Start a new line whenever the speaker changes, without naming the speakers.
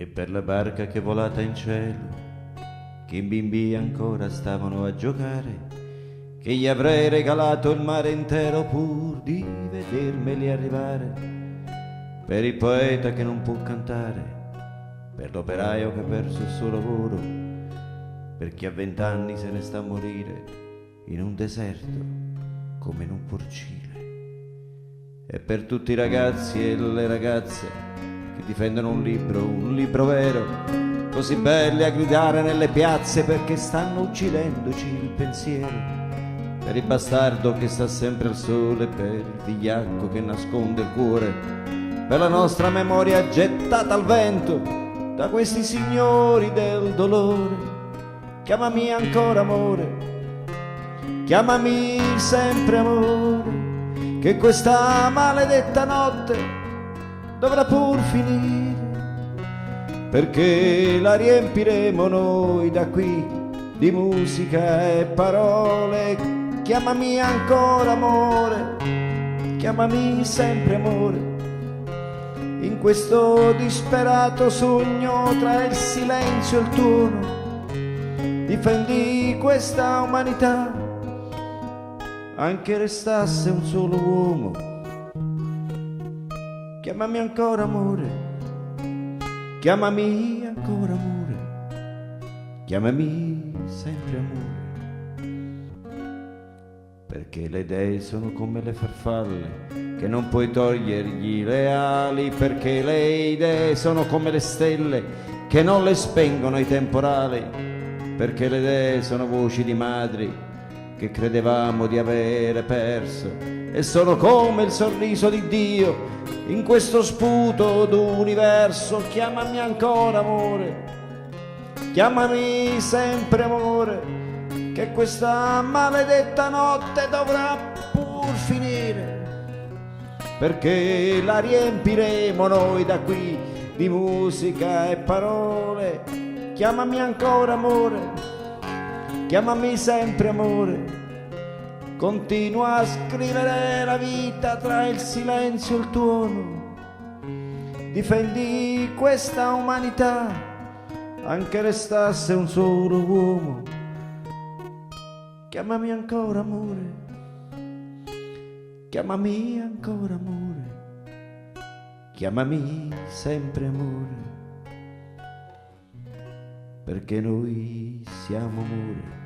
E per la barca che volata in cielo, che in bimbi ancora stavano a giocare, che gli avrei regalato il mare intero pur di vedermeli arrivare. Per il poeta che non può cantare, per l'operaio che ha perso il suo lavoro, per chi a 20 anni se ne sta a morire in un deserto come in un porcile, e per tutti i ragazzi e le ragazze che difendono un libro vero, così belli a gridare nelle piazze perché stanno uccidendoci il pensiero, per il bastardo che sta sempre al sole, per il vigliacco che nasconde il cuore, per la nostra memoria gettata al vento da questi signori del dolore. Chiamami ancora amore, chiamami sempre amore, che questa maledetta notte dovrà pur finire, perché la riempiremo noi da qui di musica e parole. Chiamami ancora amore, chiamami sempre amore, in questo disperato sogno tra il silenzio e il tuono. Difendi questa umanità, anche restasse un solo uomo. Chiamami ancora amore, chiamami ancora amore, chiamami sempre amore, perché le dee sono come le farfalle che non puoi togliergli le ali, perché le idee sono come le stelle che non le spengono i temporali, perché le idee sono voci di madri che credevamo di avere perso, e sono come il sorriso di Dio in questo sputo d'universo. Chiamami ancora amore, chiamami sempre amore, che questa maledetta notte dovrà pur finire, perché la riempiremo noi da qui di musica e parole. Chiamami ancora amore, chiamami sempre amore, continua a scrivere la vita tra il silenzio e il tuono. Difendi questa umanità, anche restasse un solo uomo. Chiamami ancora amore, chiamami ancora amore, chiamami sempre amore, perché noi siamo amore.